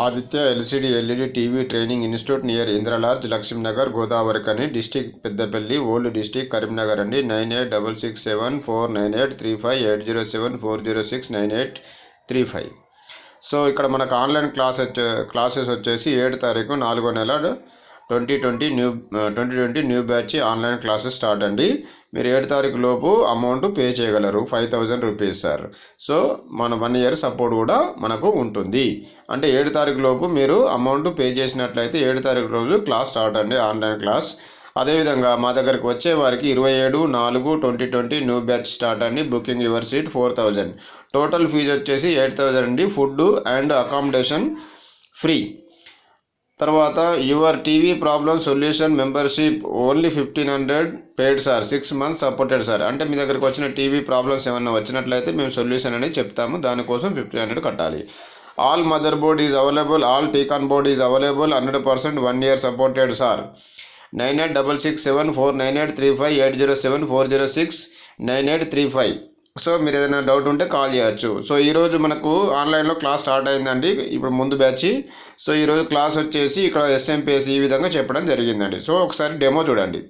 Aditya LCD LED TV training institute near ఇంద్రలార్జ్ Lakshminagar Godavarikhani district Peddapalli old district Karimnagar అండి 9866749835 so ఇక్కడ మనకు ఆన్లైన్ క్లాసెస్ వచ్చేసి 7 తారీఖు 4వ నెల 2020 new batch online classes start అండి. మీరు 7 తారీఖు లోపు అమౌంట్ పే చేయగలరు 5000 రూపీస్ సార్. సో మన 1 ఇయర్ సపోర్ట్ కూడా మనకు ఉంటుంది. అంటే 7 తారీఖు లోపు మీరు అమౌంట్ పే చేసినట్లయితే 7 తారీఖు రోజు క్లాస్ స్టార్ట్ అండి, ఆన్లైన్ క్లాస్. అదేవిధంగా మా దగ్గరికి వచ్చే వారికి 27/4/2020 న్యూ బ్యాచ్ స్టార్ట్ అండి. Booking your seat 4000. Total fees వచ్చేసి 8000 అండి. Food and accommodation free. తర్వాత your TV problem solution membership only 1500 paid sir, 6 months supported sir. అంటే మీ దగ్గరకు వచ్చిన టీవీ ప్రాబ్లమ్స్ ఏమన్నా వచ్చినట్లయితే మేము సొల్యూషన్ అనేది చెప్తాము, దానికోసం 1500 కట్టాలి. All motherboard is available, all T con board is available, 100% 1 year supported sir. 9866749835 8074069835. So మీరు ఏదైనా డౌట్ ఉంటే కాల్ చేయొచ్చు. సో ఈరోజు మనకు ఆన్లైన్లో క్లాస్ స్టార్ట్ అయిందండి, ఇప్పుడు ముందు బ్యాచ్. సో ఈరోజు క్లాస్ వచ్చేసి ఇక్కడ smps ఈ విధంగా చెప్పడం జరిగిందండి. సో ఒకసారి డెమో చూడండి.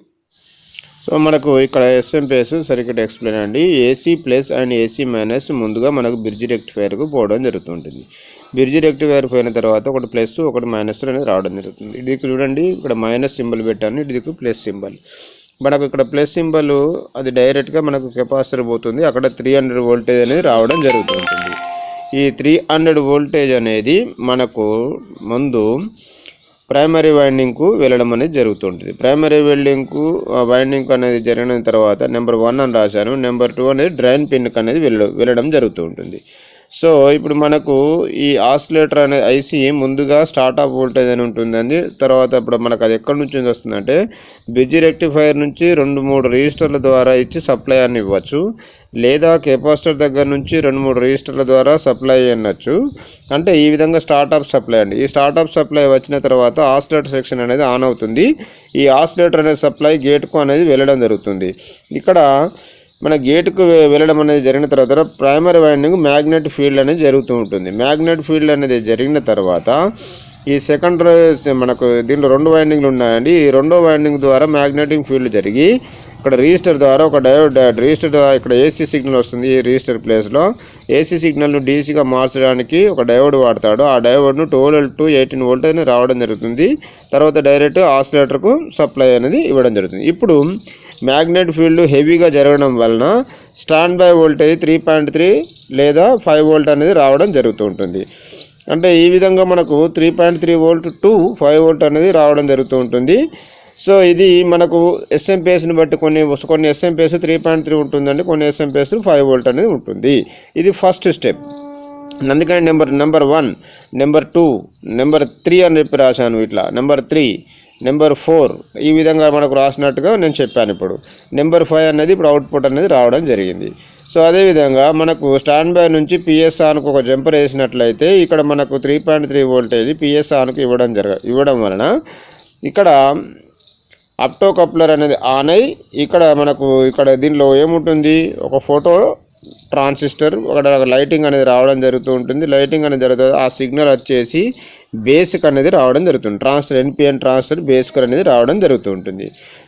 సో మనకు ఇక్కడ smps సర్క్యూట్ ఎక్స్ప్లెయిన్ అండి. AC plus and AC minus ముందుగా మనకు బ్రిడ్జ్ రెక్టిఫైర్కు పోవడం జరుగుతుంటుంది. బ్రిడ్జ్ రెక్టిఫైర్ పోయిన తర్వాత ఒకటి ప్లస్ ఒకటి మైనస్ అనేది రావడం జరుగుతుంది. ఇది చూడండి, ఇక్కడ మైనస్ సింబల్ పెట్టాను, ఇది ప్లస్ సింబల్. మనకు ఇక్కడ ప్లస్ సింబల్ అది డైరెక్ట్గా మనకు కెపాసిటర్ పోతుంది, అక్కడ 300 వోల్టేజ్ అనేది రావడం జరుగుతుంటుంది. ఈ 300 వోల్టేజ్ అనేది మనకు ముందు ప్రైమరీ వైండింగ్కు వెళ్ళడం అనేది జరుగుతుంటుంది. ప్రైమరీ వైండింగ్ అనేది జరిగిన తర్వాత నెంబర్ 1 అని రాశాను, నెంబర్ 2 అనేది డ్రైన్ పిన్కి అనేది వెళ్ళడం జరుగుతూ ఉంటుంది. సో ఇప్పుడు మనకు ఈ ఆసిలేటర్ అనే ఐసీ ముందుగా స్టార్ట్ ఆఫ్ వోల్టేజ్ అని ఉంటుందండి. తర్వాత ఇప్పుడు మనకు అది ఎక్కడి నుంచి వస్తుందంటే బ్రిడ్జ్ రెక్టిఫైర్ నుంచి 2-3 రిజిస్టర్ల ద్వారా ఇచ్చి సప్లై అని ఇవ్వచ్చు, లేదా కెపాసిటర్ దగ్గర నుంచి 2-3 రిజిస్టర్ల ద్వారా సప్లై అనొచ్చు. అంటే ఈ విధంగా స్టార్ట్ ఆఫ్ సప్లై అండి. ఈ స్టార్ట్ ఆఫ్ సప్లై వచ్చిన తర్వాత ఆసిలేటర్ సెక్షన్ అనేది ఆన్ అవుతుంది. ఈ ఆసిలేటర్ అనే సప్లై గేట్కు అనేది వెళ్ళడం జరుగుతుంది. ఇక్కడ మన గేటుకు వెళ్ళడం అనేది జరిగిన తర్వాత ప్రైమరీ వైండింగ్ మ్యాగ్నెట్ ఫీల్డ్ అనేది జరుగుతూ ఉంటుంది. మ్యాగ్నెట్ ఫీల్డ్ అనేది జరిగిన తర్వాత ఈ సెకండరీ మనకు దీంట్లో 2 వైండింగ్లు ఉన్నాయండి. ఈ 2వ వైండింగ్ ద్వారా మ్యాగ్నెటిక్ ఫీల్డ్ జరిగి ఇక్కడ రిజిస్టర్ ద్వారా ఒక డయోడ్ రిజిస్టర్ ద్వారా ఇక్కడ ఏసీ సిగ్నల్ వస్తుంది. ఈ రిజిస్టర్ ప్లేస్లో ఏసీ సిగ్నల్ను డీసీగా మార్చడానికి ఒక డయోడ్ వాడతాడు. ఆ డయోడ్ను 12 to 18 వోల్ట్ అనేది రావడం జరుగుతుంది. తర్వాత డైరెక్ట్ ఆసిలేటర్కు సప్లై అనేది ఇవ్వడం జరుగుతుంది. ఇప్పుడు మ్యాగ్నెట్ ఫీల్డ్ హెవీగా జరగడం వలన స్టాండ్ బై వోల్టేజ్ 3.3 లేదా 5 వోల్ట్ అనేది రావడం జరుగుతూ ఉంటుంది. అంటే ఈ విధంగా మనకు 3.3 వోల్ట్ to 5 వోల్ట్ అనేది రావడం జరుగుతూ ఉంటుంది. సో ఇది మనకు SMPSని బట్టి కొన్ని SMPS 3.3 ఉంటుందండి, కొన్ని SMPS 5 వోల్ట్ అనేది ఉంటుంది. ఇది ఫస్ట్ స్టెప్. అందుకని నెంబర్ 1, నెంబర్ 2, నెంబర్ 3 అని చెప్పి రాశాను. ఇట్లా నెంబర్ 3, నెంబర్ 4 ఈ విధంగా మనకు రాసినట్టుగా నేను చెప్పాను. ఇప్పుడు నెంబర్ 5 అనేది ఇప్పుడు అవుట్పుట్ అనేది రావడం జరిగింది. సో అదేవిధంగా మనకు స్టాండ్ బై నుంచి పిఎస్ ఆన్కు ఒక జంపర్ వేసినట్లయితే ఇక్కడ మనకు 3.3 వోల్టేజ్ పిఎస్ ఆన్కు ఇవ్వడం వలన ఇక్కడ అప్టో కప్లర్ అనేది ఆన్ అయ్యి ఇక్కడ దీనిలో ఏముంటుంది, ఒక ఫోటో ట్రాన్సిస్టర్, ఒక లైటింగ్ అనేది రావడం జరుగుతూ ఉంటుంది. లైటింగ్ అనేది జరుగుతుంది, ఆ సిగ్నల్ వచ్చేసి బేసిక్ అనేది రావడం జరుగుతుంది. NPN ట్రాన్స్ఫర్ బేసిక్ అనేది రావడం జరుగుతూ ఉంటుంది.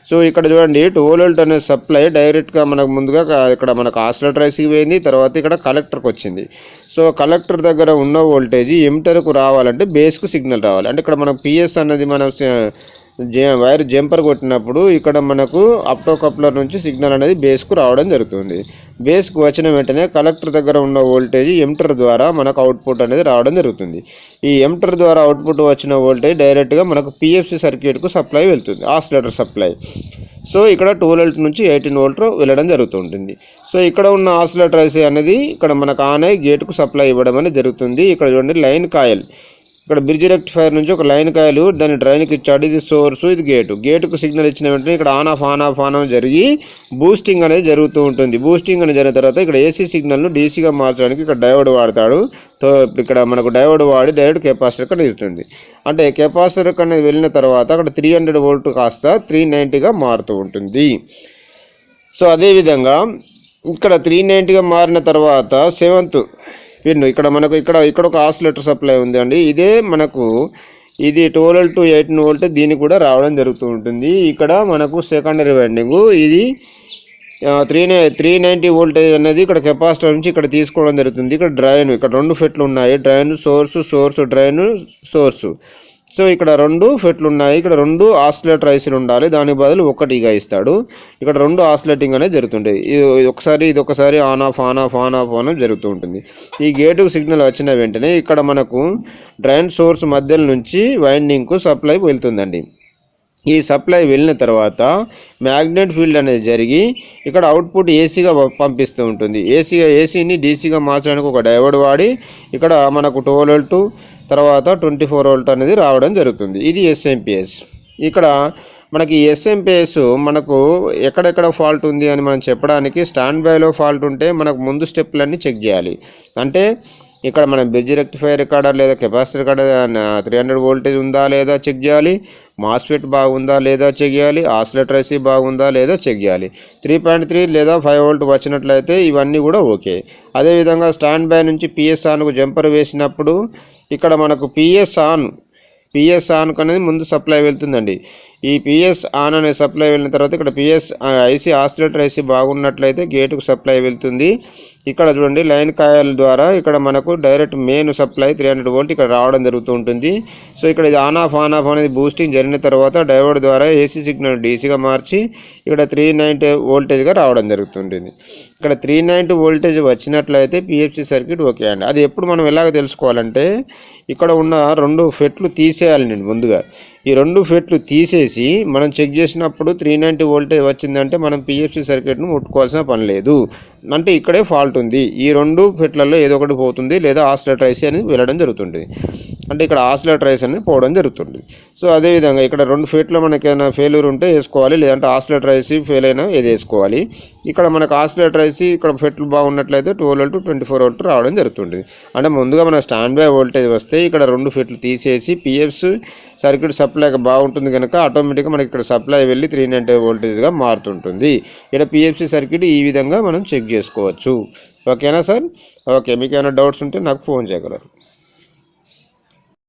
సో ఇక్కడ చూడండి 12 వోల్ట్ అనే సప్లై డైరెక్ట్గా మనకు ముందుగా ఇక్కడ మనకు ఆసిలేటర్ ఐసీకి పోయింది, తర్వాత ఇక్కడ కలెక్టర్కి వచ్చింది. సో కలెక్టర్ దగ్గర ఉన్న వోల్టేజ్ ఎమిటర్కు రావాలంటే బేస్కు సిగ్నల్ రావాలి. అంటే ఇక్కడ మనకు పిఎస్ అన్నది మనం వైర్ జంపర్ కొట్టినప్పుడు ఇక్కడ మనకు అప్టో కప్లర్ నుంచి సిగ్నల్ అనేది బేస్కు రావడం జరుగుతుంది. బేస్కు వచ్చిన వెంటనే కలెక్టర్ దగ్గర ఉన్న వోల్టేజ్ ఎమిటర్ ద్వారా మనకు అవుట్పుట్ అనేది రావడం జరుగుతుంది. ఈ ఎమిటర్ ద్వారా అవుట్పుట్ వచ్చిన వోల్టేజ్ డైరెక్ట్గా మనకు పిఎఫ్సి సర్క్యూట్కు సప్లై వెళ్తుంది, ఆసిలేటర్ సప్లై. సో ఇక్కడ 12 వోల్ట్ నుంచి 18 వోల్ట్ వెళ్ళడం జరుగుతుంటుంది. సో ఇక్కడ ఉన్న ఆసిలేటర్ ఐసీ అనేది ఇక్కడ మనకు ఆన్ అయ్యి గేటుకు సప్లై ఇవ్వడం అనేది జరుగుతుంది. ఇక్కడ చూడండి లైన్ కాయిల్, ఇక్కడ బ్రిడ్జ్ రెక్టిఫైర్ నుంచి ఒక లైన్ కాయిల్ దాన్ని డ్రైన్కి ఇచ్చాడు. ఇది సోర్సు, ఇది గేటుకు సిగ్నల్ ఇచ్చిన వెంటనే ఇక్కడ ఆన్ ఆఫ్ జరిగి బూస్టింగ్ అనేది జరుగుతూ ఉంటుంది. బూస్టింగ్ అనేది జరిగిన తర్వాత ఇక్కడ ఏసీ సిగ్నల్ను డీసీగా మార్చడానికి ఇక్కడ డయోడ్ వాడతాడు. ఇక్కడ మనకు డయోడ్ వాడి డైరెక్ట్ కెపాసిటర్ కన్నా ఇస్తుంది. అంటే కెపాసిటర్ కన్నా వెళ్ళిన తర్వాత అక్కడ 300 వోల్ట్ కాస్త 390గా మారుతూ ఉంటుంది. సో అదేవిధంగా ఇక్కడ 390గా మారిన తర్వాత 7th పిన్ ఇక్కడ మనకు ఇక్కడ ఒక ఆసిలేటర్ సప్లై ఉంది అండి. ఇదే మనకు ఇది 12 to 18 వోల్ట్ దీనికి కూడా రావడం జరుగుతూ ఉంటుంది. ఇక్కడ మనకు సెకండరీ వైండింగ్ ఇది 390 వోల్టేజ్ అనేది ఇక్కడ కెపాసిటర్ నుంచి ఇక్కడ తీసుకోవడం జరుగుతుంది. ఇక్కడ డ్రైన్ ఇక్కడ 2 ఫెట్లు ఉన్నాయి, drain source drain source. So ఇక్కడ 2 ఫెట్లు ఉన్నాయి, ఇక్కడ 2 ఆసిలేటర్ ఐసీలు ఉండాలి, దాని బదులు ఒకటిగా ఇస్తాడు. ఇక్కడ 2 ఆసిలేటింగ్ అనేది జరుగుతుంటుంది. ఇది ఒకసారి ఆన్ ఆఫ్ జరుగుతూ ఉంటుంది. ఈ గేటుకు సిగ్నల్ వచ్చిన వెంటనే ఇక్కడ మనకు డ్రైన్ సోర్స్ మధ్యలో నుంచి వైండింగ్కు సప్లై వెళ్తుందండి. ఈ సప్లై వెళ్ళిన తర్వాత మ్యాగ్నెట్ ఫీల్డ్ అనేది జరిగి ఇక్కడ అవుట్పుట్ ఏసీగా పంపిస్తూ ఉంటుంది. ఏసీని డీసీగా మార్చడానికి ఒక డయోడ్ వాడి ఇక్కడ మనకు 12 వోల్ట్ తర్వాత 24 వోల్ట్ అనేది రావడం జరుగుతుంది. ఇది ఎస్ఎంపిఎస్. ఇక్కడ మనకి ఎస్ఎంపిఎస్ మనకు ఎక్కడెక్కడ ఫాల్ట్ ఉంది అని మనం చెప్పడానికి స్టాండ్ బైలో ఫాల్ట్ ఉంటే మనకు ముందు స్టెప్లన్నీ చెక్ చేయాలి. అంటే ఇక్కడ మనం బ్రిడ్జ్ రెక్టిఫైయర్ కాడ లేదా కెపాసిటర్ కాడ 300 వోల్టేజ్ ఉందా లేదా చెక్ చేయాలి, మాస్ఫెట్ బాగుందా లేదా చెక్ చేయాలి, ఆసిలేటర్ ఐసీ బాగుందా లేదా చెక్ చేయాలి. 3.3 లేదా 5 వోల్ట్ వచ్చినట్లయితే ఇవన్నీ కూడా ఓకే. అదేవిధంగా స్టాండ్ బై నుంచి పిఎస్ ఆన్కు జంపర్ వేసినప్పుడు ఇక్కడ మనకు పిఎస్ ఆన్ అనేది ముందు సప్లై వెళ్తుందండి. ఈ పిఎస్ ఆన్ అనే సప్లై వెళ్ళిన తర్వాత ఇక్కడ పిఎస్ ఐసీ ఆసిలేటర్ ఐసీ బాగున్నట్లయితే గేటుకు సప్లై వెళ్తుంది. ఇక్కడ చూడండి లైన్ కాయిల్ ద్వారా ఇక్కడ మనకు డైరెక్ట్ మెయిన్ సప్లై 300 వోల్ట్ ఇక్కడ రావడం జరుగుతూ ఉంటుంది. సో ఇక్కడ ఇది ఆన్ ఆఫ్ అనేది బూస్టింగ్ జరిగిన తర్వాత డయోడ్ ద్వారా ఏసీ సిగ్నల్ డీసీగా మార్చి ఇక్కడ 390 వోల్టేజ్గా రావడం జరుగుతుంటుంది. ఇక్కడ 390 వోల్టేజ్ వచ్చినట్లయితే పిఎఫ్సి సర్క్యూట్ ఓకే అండి. అది ఎప్పుడు మనం ఎలాగ తెలుసుకోవాలంటే ఇక్కడ ఉన్న 2 ఫెట్లు తీసేయాలి. నేను ముందుగా ఈ 2 ఫెట్లు తీసేసి మనం చెక్ చేసినప్పుడు 390 వోల్టేజ్ వచ్చిందంటే మనం పిఎఫ్సి సర్క్యూట్ను ముట్టుకోవాల్సిన పని లేదు. అంటే ఇక్కడే ఫాల్ట్ ఉంది, ఈ 2 ఫెట్లలో ఏదో ఒకటి పోతుంది లేదా ఆసిలేటర్ ఐసీ అనేది వెళ్ళడం జరుగుతుంది. అంటే ఇక్కడ ఆసిలేటర్ ఐసీ అనేది పోవడం జరుగుతుంది. సో అదేవిధంగా ఇక్కడ 2 ఫెట్లో మనకి ఏమైనా ఫెయిల్యూర్ ఉంటే వేసుకోవాలి, లేదంటే ఆసిలేటర్ ఐసీ ఫెయిల్ అయినా ఏది వేసుకోవాలి. ఇక్కడ మనకు ఆసిలేటర్ ఐసీ ఇక్కడ ఫెట్లు బాగున్నట్లయితే 12 to 24 వోల్ట్ రావడం జరుగుతుంది. అంటే ముందుగా మన స్టాండ్ బై వోల్టేజ్ వస్తే ఇక్కడ 2 ఫెట్లు తీసేసి పిఎఫ్సి సర్క్యూట్ సప్లై బాగుంటుంది కనుక ఆటోమేటిక్గా మనకి ఇక్కడ సప్లై వెళ్ళి 390 వోల్టేజ్గా మారుతుంటుంది. ఇక్కడ పిఎఫ్సి సర్క్యూట్ ఈ విధంగా మనం చెక్ చేసుకోవచ్చు. ఓకేనా సార్? ఓకే, మీకు ఏమైనా డౌట్స్ ఉంటే నాకు ఫోన్ చేయగలరు.